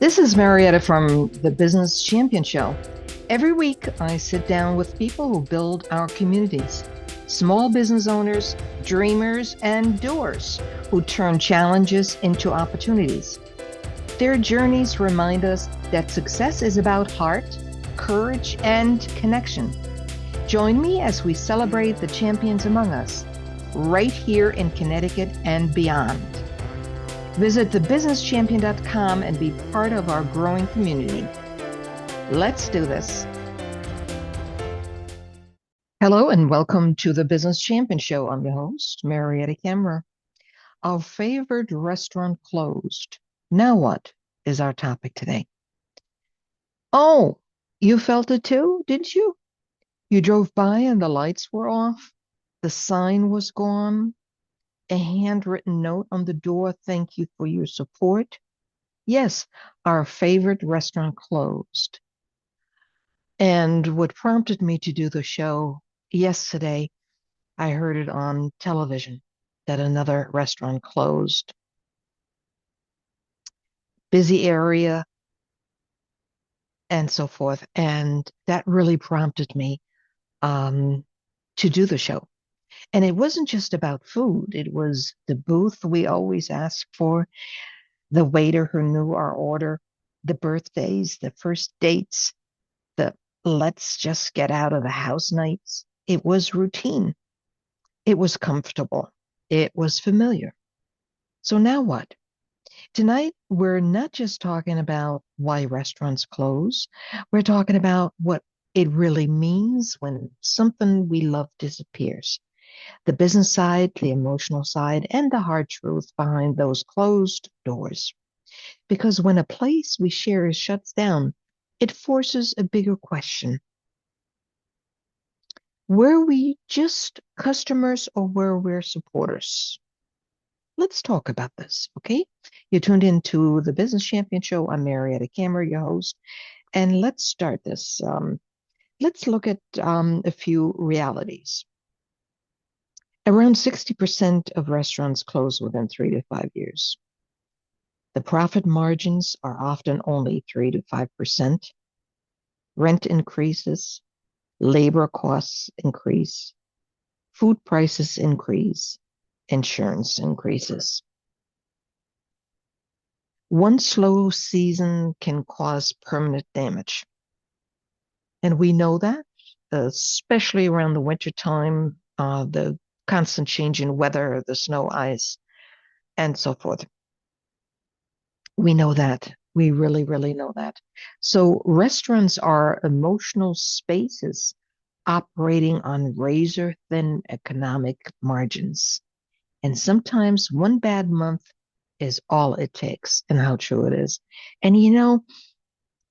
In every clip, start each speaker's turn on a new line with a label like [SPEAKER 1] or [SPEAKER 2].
[SPEAKER 1] This is Marietta from the Business Champion Show. Every week, I sit down with people who build our communities, small business owners, dreamers, and doers who turn challenges into opportunities. Their journeys remind us that success is about heart, courage, and connection. Join me as we celebrate the champions among us, right here in Connecticut and beyond. Visit thebusinesschampion.com and be part of our growing community. Let's do this. Hello and welcome to the Business Champion Show. I'm your host, Marietta Kemmerer. Our favorite restaurant closed. Now what is our topic today? Oh, you felt it too, didn't you? You drove by and the lights were off. The sign was gone. A handwritten note on the door, thank you for your support. Yes, our favorite restaurant closed. And what prompted me to do the show yesterday, I heard it on television that another restaurant closed. Busy area and so forth. And that really prompted me to do the show. And it wasn't just about food, it was the booth we always ask for, the waiter who knew our order, the birthdays, the first dates, the let's just get out of the house nights. It was routine. It was comfortable. It was familiar. So now what? Tonight, we're not just talking about why restaurants close. We're talking about what it really means when something we love disappears. The business side, the emotional side, and the hard truth behind those closed doors. Because when a place we share shuts down, it forces a bigger question. Were we just customers or were we supporters? Let's talk about this, okay? You tuned into the Business Champion Show. I'm Marietta Kemmerer, your host, and let's start this. Let's look at a few realities. Around 60% of restaurants close within 3 to 5 years. The profit margins are often only 3 to 5%. Rent increases, labor costs increase, food prices increase, insurance increases. One slow season can cause permanent damage. And we know that, especially around the winter time, the constant change in weather, the snow, ice, and so forth. We know that. We really, really know that. So restaurants are emotional spaces operating on razor thin economic margins. And sometimes one bad month is all it takes, and how true it is. And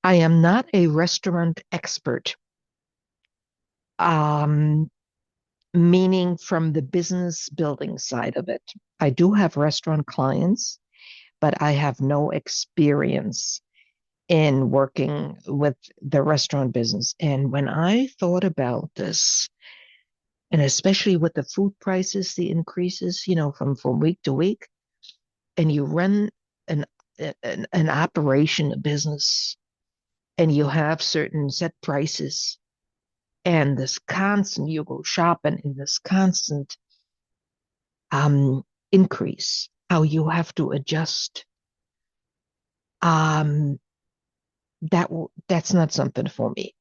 [SPEAKER 1] I am not a restaurant expert, um, meaning from the business building side of it. I do have restaurant clients, but I have no experience in working with the restaurant business. And when I thought about this, and especially with the food prices, the increases, from week to week, and you run an an operation, a business, and you have certain set prices, and this constant, you go shopping in this constant increase, how you have to adjust. Um, that's not something for me.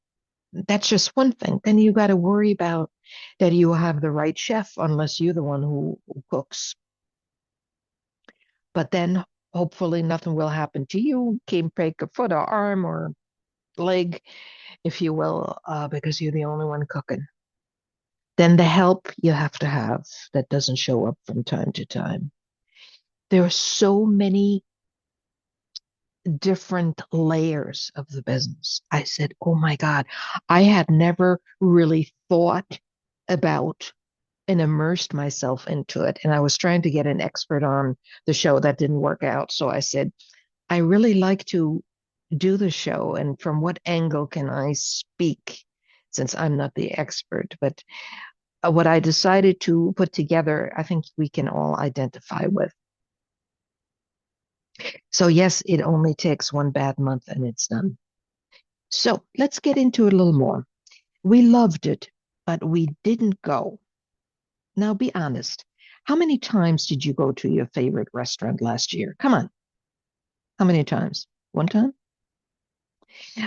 [SPEAKER 1] That's just one thing. Then you got to worry about that you have the right chef, unless you're the one who cooks. But then hopefully nothing will happen to you. Can't break a foot or arm or leg, if you will, because you're the only one cooking. Then the help you have to have that doesn't show up from time to time. There are so many different layers of the business. I said, oh my God, I had never really thought about and immersed myself into it. And I was trying to get an expert on the show that didn't work out. So I said, I really like to do the show. And from what angle can I speak since I'm not the expert? But what I decided to put together, I think we can all identify with. So yes, it only takes one bad month and it's done. So let's get into it a little more. We loved it, but we didn't go. Now be honest. How many times did you go to your favorite restaurant last year? Come on. How many times? One time?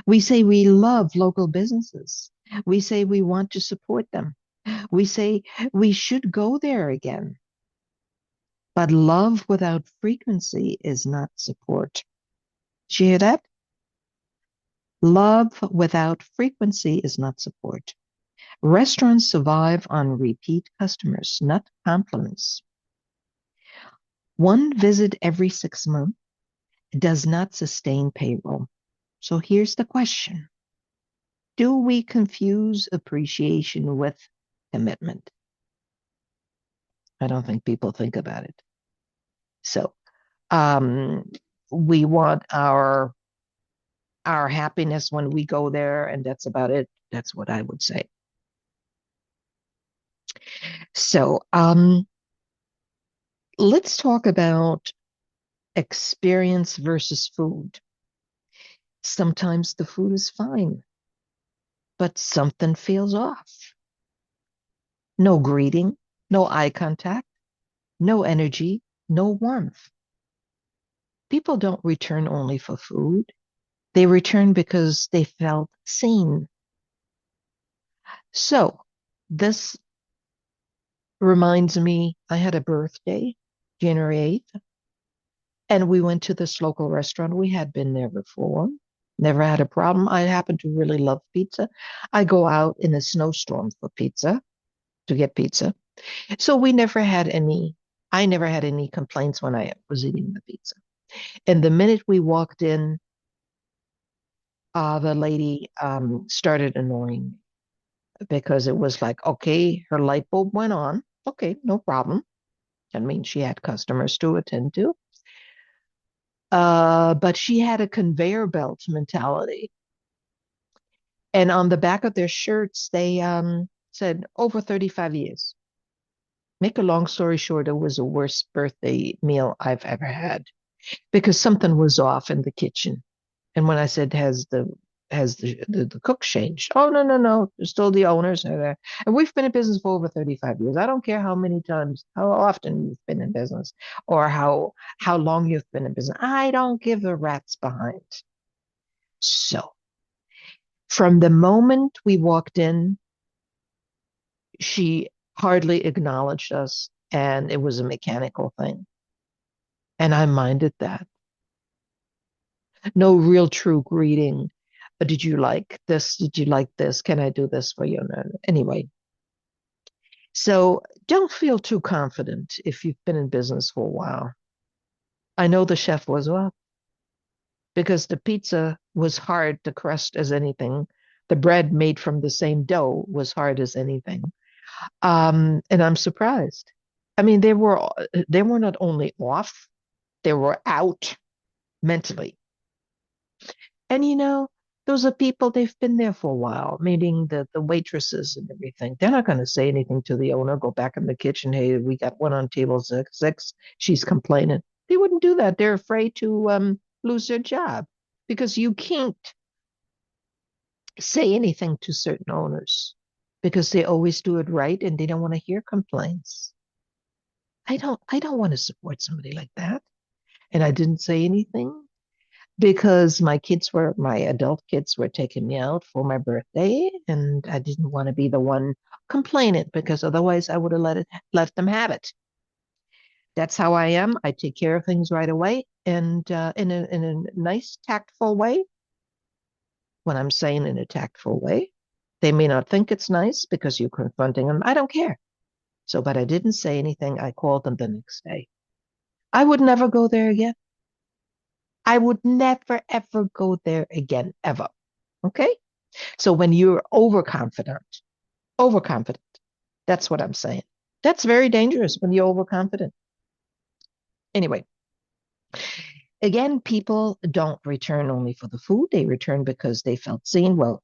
[SPEAKER 1] We say we love local businesses. We say we want to support them. We say we should go there again. But love without frequency is not support. Did you hear that? Love without frequency is not support. Restaurants survive on repeat customers, not compliments. One visit every 6 months does not sustain payroll. So here's the question. Do we confuse appreciation with commitment? I don't think people think about it. So um, we want our happiness when we go there, and that's about it. That's what I would say. So let's talk about experience versus food. Sometimes the food is fine, but something feels off. No greeting, no eye contact, no energy, no warmth. People don't return only for food. They return because they felt seen. So this reminds me, I had a birthday, January 8th, and we went to this local restaurant. We had been there before, never had a problem. I happen to really love pizza. I go out in a snowstorm for pizza to get pizza. So I never had any complaints when I was eating the pizza. And the minute we walked in, the lady started annoying me because it was like, okay, her light bulb went on. Okay, no problem. I mean, she had customers to attend to. But she had a conveyor belt mentality. And on the back of their shirts, they said over 35 years. Make a long story short, it was the worst birthday meal I've ever had because something was off in the kitchen. And when I said, has the cook changed? Oh, no, no, no. They're still the owners are there. And we've been in business for over 35 years. I don't care how many times, how often you've been in business or how long you've been in business. I don't give a rat's behind. So from the moment we walked in, she hardly acknowledged us and it was a mechanical thing. And I minded that. No real true greeting. Did you like this? Did you like this? Can I do this for you? No, no. Anyway, so don't feel too confident if you've been in business for a while. I know the chef was well because the pizza was hard to crust as anything. The bread made from the same dough was hard as anything. And I'm surprised. I mean, they were not only off, they were out mentally. And those are people they've been there for a while, meaning the waitresses and everything. They're not going to say anything to the owner, go back in the kitchen. Hey, we got one on table six. She's complaining. They wouldn't do that. They're afraid to lose their job because you can't say anything to certain owners because they always do it right and they don't want to hear complaints. I don't want to support somebody like that. And I didn't say anything because my adult kids were taking me out for my birthday and I didn't want to be the one complaining because otherwise I would have let them have it. That's how I am. I take care of things right away and in a nice tactful way. When I'm saying in a tactful way, they may not think it's nice because you're confronting them. I don't care. So, but I didn't say anything. I called them the next day. I would never go there again. I would never, ever go there again, ever. Okay? So when you're overconfident, that's what I'm saying. That's very dangerous when you're overconfident. Anyway, again, people don't return only for the food, they return because they felt seen. Well,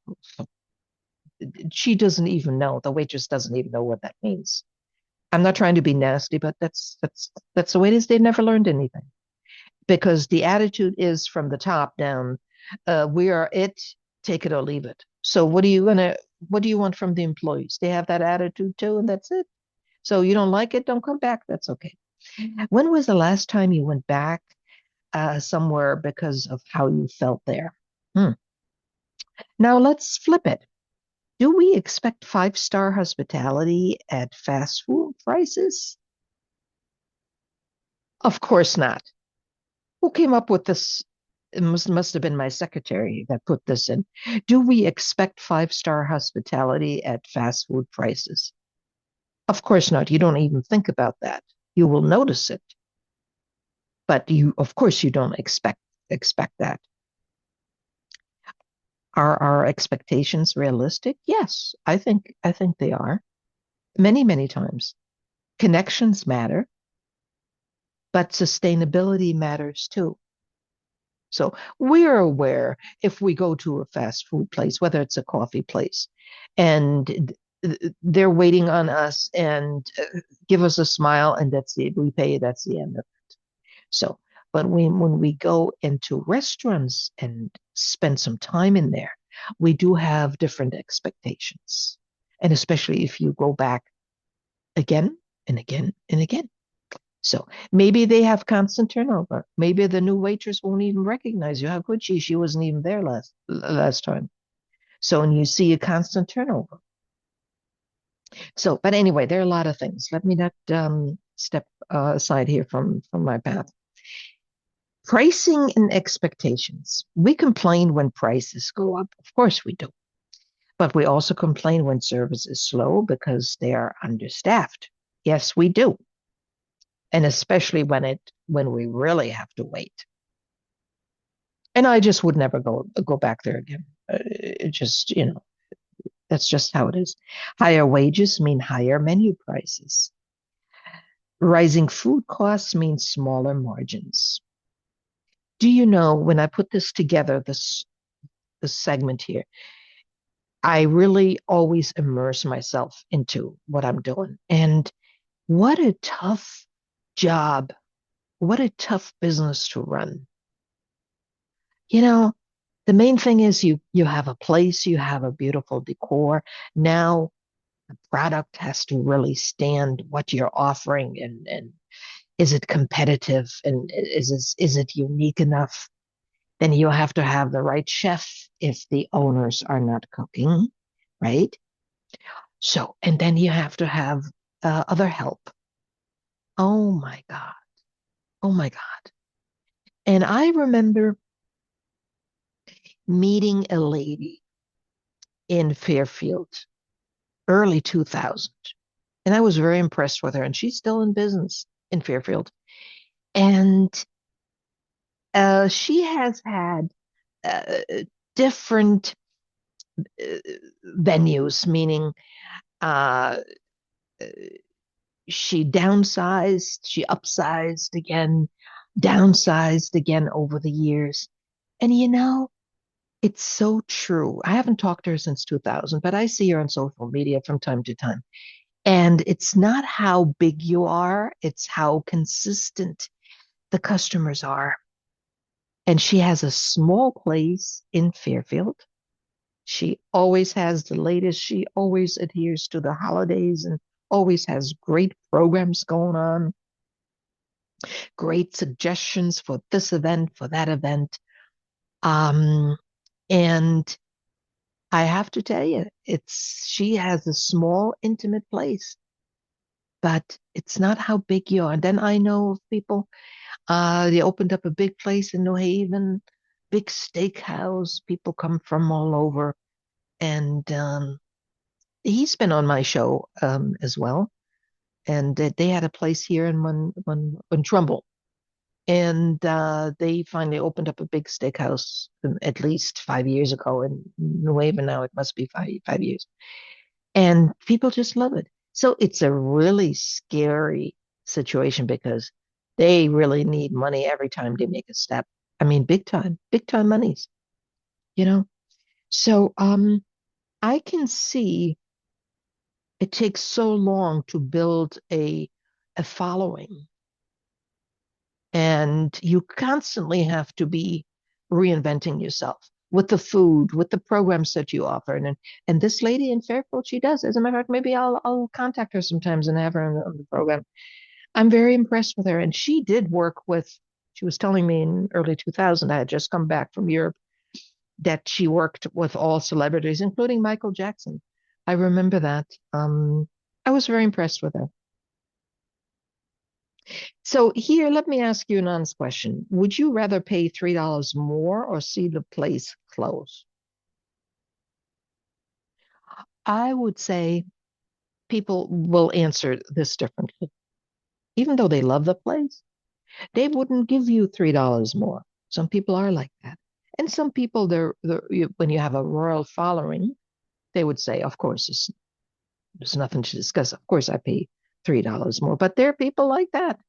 [SPEAKER 1] she doesn't even know, the waitress doesn't even know what that means. I'm not trying to be nasty, but that's the way it is. They never learned anything. because the attitude is from the top down. We are it, take it or leave it. So what do you want from the employees? They have that attitude too, and that's it. So you don't like it, don't come back. That's okay. When was the last time you went back somewhere because of how you felt there? Hmm. Now let's flip it. Do we expect five-star hospitality at fast food prices? Of course not. Who came up with this? It must have been my secretary that put this in. Do we expect five-star hospitality at fast food prices? Of course not. You don't even think about that. You will notice it, but of course, you don't expect that. Are our expectations realistic? Yes, I think they are. Many, many times. Connections matter, but sustainability matters too. So we're aware if we go to a fast food place, whether it's a coffee place, and they're waiting on us and give us a smile, and that's it. We pay, that's the end of it. So, but when we go into restaurants and spend some time in there, we do have different expectations. And especially if you go back again and again and again. So maybe they have constant turnover. Maybe the new waitress won't even recognize you. How could she? She wasn't even there last time. So when you see a constant turnover. So, but anyway, there are a lot of things. Let me not step aside here from my path. Pricing and expectations. We complain when prices go up. Of course we do. But we also complain when service is slow because they are understaffed. Yes, we do. And especially when we really have to wait. And I just would never go back there again. It just, that's just how it is. Higher wages mean higher menu prices. Rising food costs mean smaller margins. Do you know when I put this together, this segment here, I really always immerse myself into what I'm doing. And what a tough job, what a tough business to run. You know, the main thing is you have a place, you have a beautiful decor. Now the product has to really stand what you're offering, and is it competitive, and is it unique enough? Then you have to have the right chef if the owners are not cooking, right? So, and then you have to have other help. Oh my God. Oh my God. And I remember meeting a lady in Fairfield, early 2000. And I was very impressed with her. And she's still in business in Fairfield. And she has had uh, different uh, venues, meaning uh, she downsized, she upsized again, downsized again over the years. And it's so true. I haven't talked to her since 2000, but I see her on social media from time to time. And it's not how big you are, it's how consistent the customers are. And she has a small place in Fairfield. She always has the latest. She always adheres to the holidays and always has great programs going on, great suggestions for this event, for that event. Um, and I have to tell you, she has a small, intimate place, but it's not how big you are. And then I know of people, they opened up a big place in New Haven, big steakhouse. People come from all over. And he's been on my show as well. And they had a place here in when Trumbull. And they finally opened up a big steakhouse at least 5 years ago in New Haven. Now it must be five years. And people just love it. So it's a really scary situation because they really need money every time they make a step. I mean, big time monies, you know? So I can see it takes so long to build a following. And you constantly have to be reinventing yourself with the food, with the programs that you offer. And this lady in Fairfield, she does. As a matter of fact, maybe I'll contact her sometimes and have her on the program. I'm very impressed with her. And she did work with, she was telling me in early 2000, I had just come back from Europe, that she worked with all celebrities, including Michael Jackson. I remember that. I was very impressed with her. So here, let me ask you an honest question. Would you rather pay $3 more or see the place close? I would say people will answer this differently. Even though they love the place, they wouldn't give you $3 more. Some people are like that. And some people, when you have a royal following, they would say, of course, there's nothing to discuss. Of course, I pay $3 more. But there are people like that.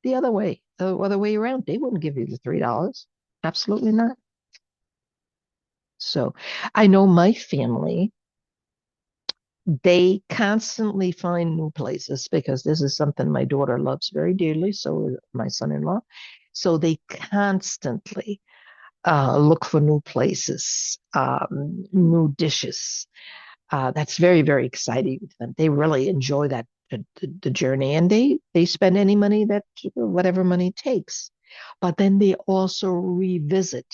[SPEAKER 1] The other way around. They wouldn't give you the $3. Absolutely not. So I know my family, they constantly find new places because this is something my daughter loves very dearly. So my son-in-law. So they constantly look for new places, new dishes. That's very, very exciting to them. They really enjoy that the journey, and they spend any money that whatever money takes. But then they also revisit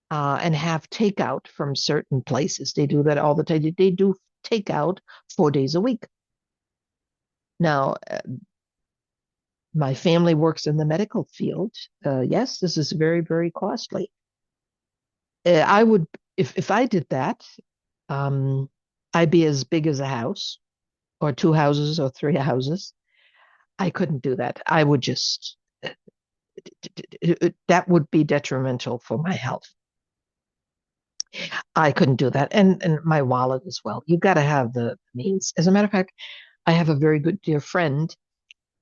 [SPEAKER 1] and have takeout from certain places. They do that all the time. They do takeout 4 days a week. Now, my family works in the medical field. Yes, this is very, very costly. I would, if I did that, um, I'd be as big as a house, or two houses, or three houses. I couldn't do that. I would just, that would be detrimental for my health. I couldn't do that. And my wallet as well. You've got to have the means. As a matter of fact, I have a very good dear friend,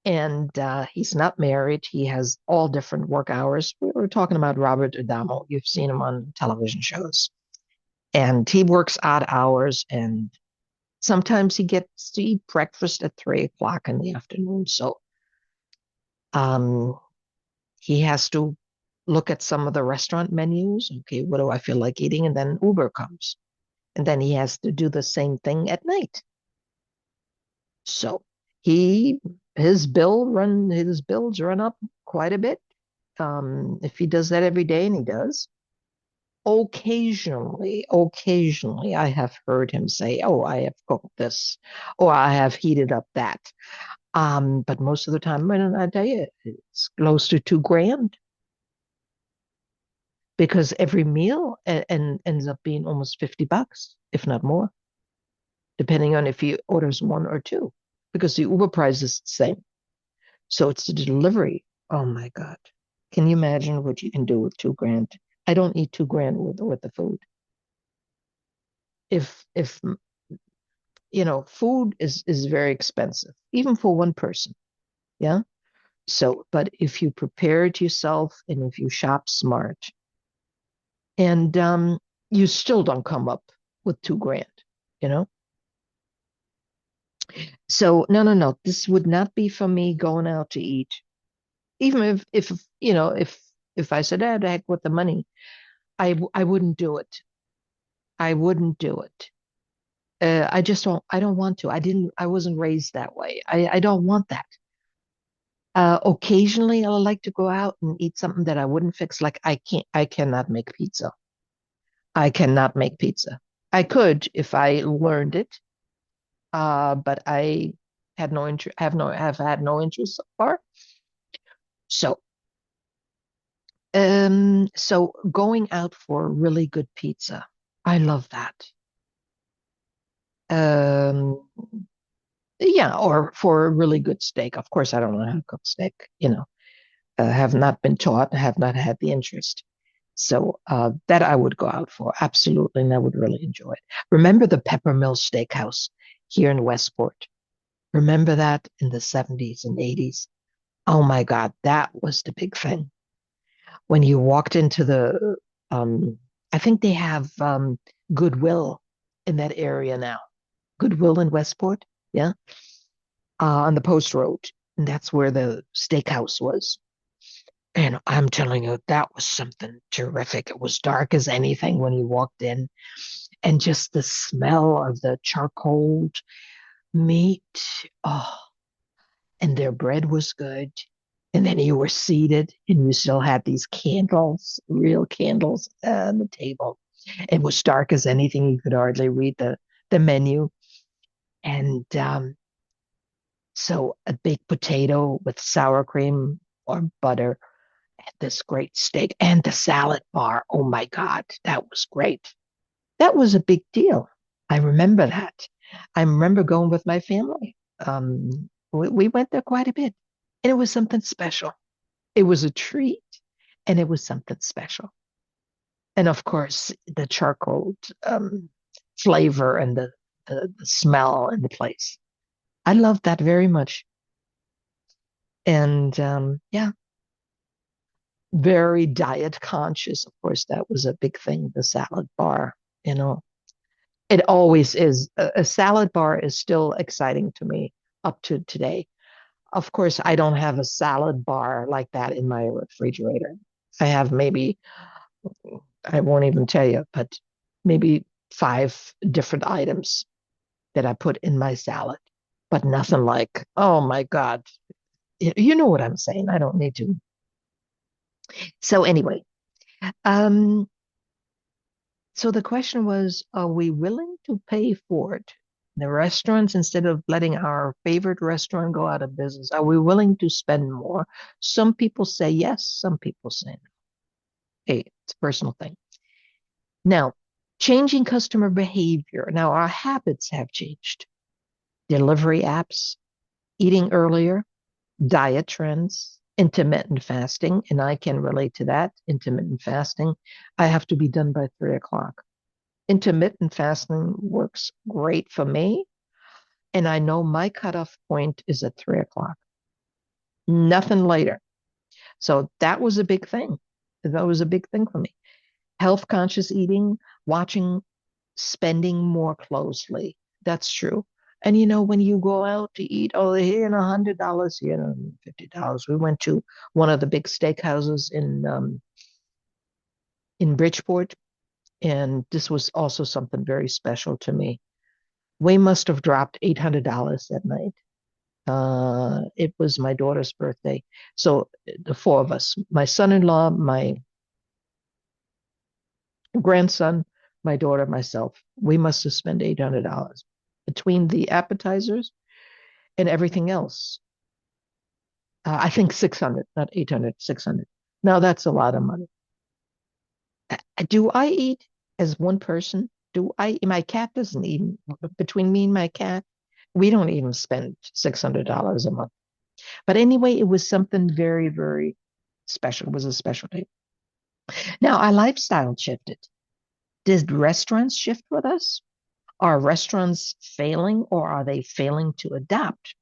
[SPEAKER 1] and he's not married. He has all different work hours. We were talking about Robert Adamo. You've seen him on television shows. And he works odd hours, and sometimes he gets to eat breakfast at 3 o'clock in the afternoon. So um, he has to look at some of the restaurant menus. Okay, what do I feel like eating? And then Uber comes. And then he has to do the same thing at night. So he his bills run up quite a bit. If he does that every day, and he does, occasionally I have heard him say, "Oh, I have cooked this," or "I have heated up that." But most of the time, I tell you, it's close to 2 grand, because every meal ends up being almost $50, if not more, depending on if he orders one or two, because the Uber price is the same. So it's the delivery. Oh my God. Can you imagine what you can do with 2 grand? I don't eat 2 grand with the food. If food is very expensive, even for one person. Yeah. So, but if you prepare it yourself and if you shop smart, and you still don't come up with 2 grand, you know? So no, no, no. This would not be for me going out to eat. Even if I said, "Ah, the heck with the money," I wouldn't do it. I wouldn't do it. I just don't. I don't want to. I wasn't raised that way. I don't want that. Occasionally, I like to go out and eat something that I wouldn't fix. Like I cannot make pizza. I cannot make pizza. I could if I learned it, but I had no interest. Have had no interest so far. So, so going out for really good pizza, I love that. Um, yeah, or for a really good steak. Of course, I don't know how to cook steak. Have not been taught, have not had the interest. So that I would go out for, absolutely, and I would really enjoy it. Remember the Peppermill Steakhouse here in Westport? Remember that in the 70s and 80s? Oh my God, that was the big thing. When you walked into um, I think they have Goodwill in that area now. Goodwill in Westport, yeah, on the Post Road. And that's where the steakhouse was. And I'm telling you, that was something terrific. It was dark as anything when you walked in, and just the smell of the charcoal meat. Oh, and their bread was good. And then you were seated and you still had these candles, real candles on the table. It was dark as anything. You could hardly read the menu. And so a baked potato with sour cream or butter, and this great steak, and the salad bar. Oh my God, that was great. That was a big deal. I remember that. I remember going with my family. We went there quite a bit, and it was something special. It was a treat, and it was something special. And of course, the charcoal flavor and the smell in the place. I loved that very much. And yeah, very diet conscious. Of course, that was a big thing, the salad bar, you know. It always is. A salad bar is still exciting to me up to today. Of course, I don't have a salad bar like that in my refrigerator. I have maybe, I won't even tell you, but maybe five different items that I put in my salad, but nothing like, oh my God, you know what I'm saying. I don't need to. So anyway, um, so the question was, are we willing to pay for it? The restaurants, instead of letting our favorite restaurant go out of business, are we willing to spend more? Some people say yes, some people say no. Hey, it's a personal thing. Now, changing customer behavior. Now, our habits have changed. Delivery apps, eating earlier, diet trends, intermittent fasting, and I can relate to that. Intermittent fasting, I have to be done by 3 o'clock. Intermittent fasting works great for me. And I know my cutoff point is at 3 o'clock, nothing later. So that was a big thing. That was a big thing for me. Health conscious eating, watching spending more closely. That's true. And when you go out to eat, oh, here and $100, here and $50. We went to one of the big steakhouses in Bridgeport, and this was also something very special to me. We must have dropped $800 that night. It was my daughter's birthday. So the four of us, my son-in-law, my grandson, my daughter, myself, we must have spent $800 between the appetizers and everything else. I think 600, not 800, 600. Now that's a lot of money. Do I eat as one person? My cat doesn't even, between me and my cat, we don't even spend $600 a month. But anyway, it was something very, very special. It was a special day. Now, our lifestyle shifted. Did restaurants shift with us? Are restaurants failing, or are they failing to adapt?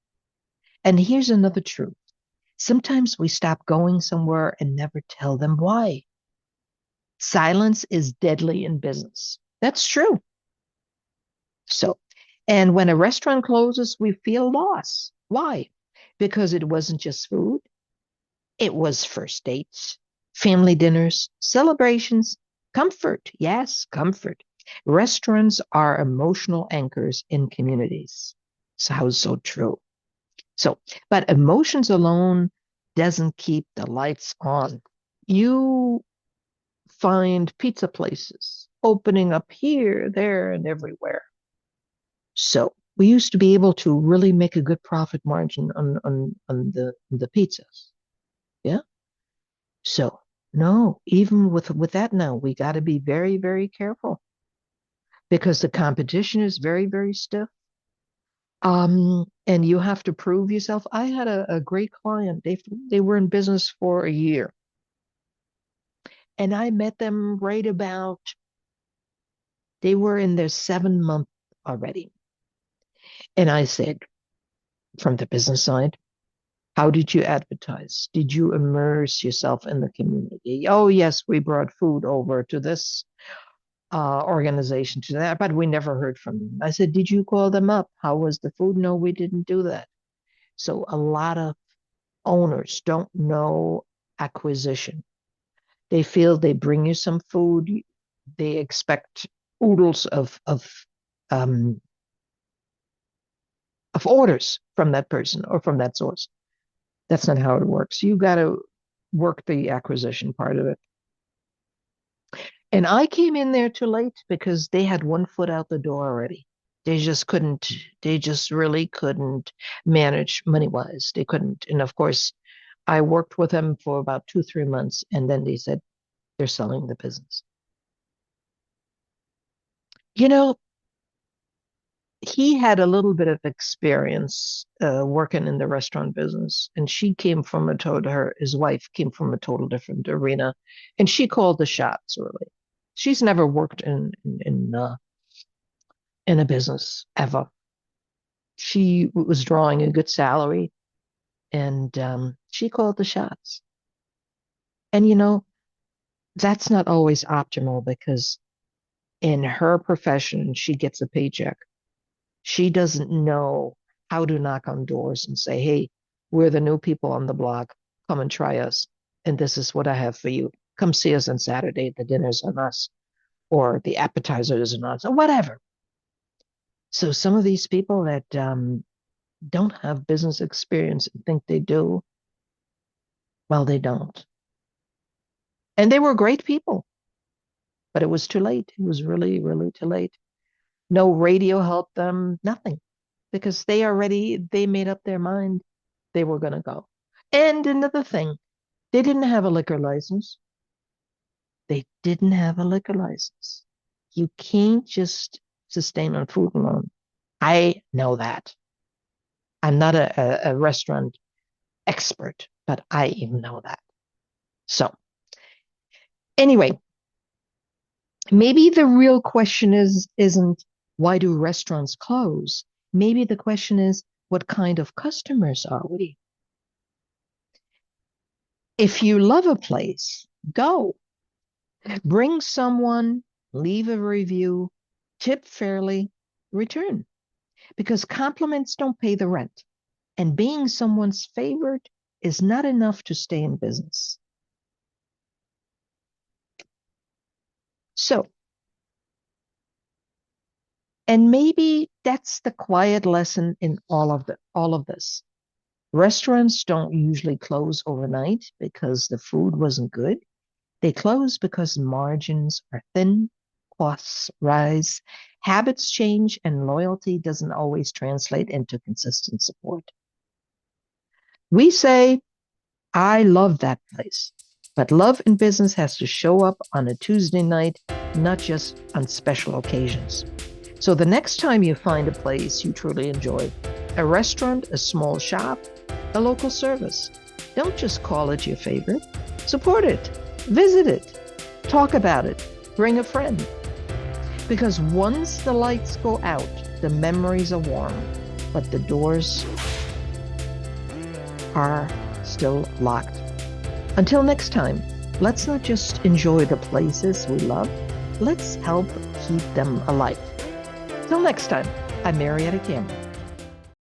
[SPEAKER 1] And here's another truth. Sometimes we stop going somewhere and never tell them why. Silence is deadly in business. That's true. So, and when a restaurant closes, we feel loss. Why? Because it wasn't just food, it was first dates, family dinners, celebrations, comfort. Yes, comfort. Restaurants are emotional anchors in communities. Sounds so true. So, but emotions alone doesn't keep the lights on. You find pizza places opening up here, there, and everywhere. So we used to be able to really make a good profit margin on the pizzas. Yeah. So no, even with that now, we got to be very, very careful because the competition is very, very stiff. And you have to prove yourself. I had a great client. They were in business for a year, and I met them right about. They were in their 7 month already, and I said, from the business side, how did you advertise? Did you immerse yourself in the community? Oh yes, we brought food over to this organization to that, but we never heard from them. I said, did you call them up? How was the food? No, we didn't do that. So a lot of owners don't know acquisition. They feel they bring you some food, they expect oodles um, of orders from that person or from that source. That's not how it works. You got to work the acquisition part of it. And I came in there too late because they had one foot out the door already. They just really couldn't manage money wise. They couldn't. And of course, I worked with them for about 2, 3 months, and then they said they're selling the business. You know, he had a little bit of experience working in the restaurant business, and she came from a total, his wife came from a total different arena, and she called the shots, really. She's never worked in a business ever. She was drawing a good salary, and she called the shots. And that's not always optimal because in her profession, she gets a paycheck. She doesn't know how to knock on doors and say, hey, we're the new people on the block. Come and try us. And this is what I have for you. Come see us on Saturday. The dinner's on us, or the appetizers on us, or whatever. So some of these people that don't have business experience and think they do, well, they don't. And they were great people, but it was too late. It was really, really too late. No radio helped them, nothing, because they made up their mind they were going to go. And another thing, they didn't have a liquor license. They didn't have a liquor license. You can't just sustain on food alone. I know that. I'm not a restaurant expert, but I even know that. So, anyway, maybe the real question isn't why do restaurants close? Maybe the question is, what kind of customers are we? If you love a place, go. Bring someone, leave a review, tip fairly, return. Because compliments don't pay the rent. And being someone's favorite is not enough to stay in business. So, and maybe that's the quiet lesson in all of this. Restaurants don't usually close overnight because the food wasn't good. They close because margins are thin, costs rise, habits change, and loyalty doesn't always translate into consistent support. We say, I love that place, but love in business has to show up on a Tuesday night, not just on special occasions. So the next time you find a place you truly enjoy, a restaurant, a small shop, a local service, don't just call it your favorite. Support it, visit it, talk about it, bring a friend. Because once the lights go out, the memories are warm, but the doors are still locked. Until next time, let's not just enjoy the places we love, let's help keep them alive. Till next time, I'm Marietta Cameron.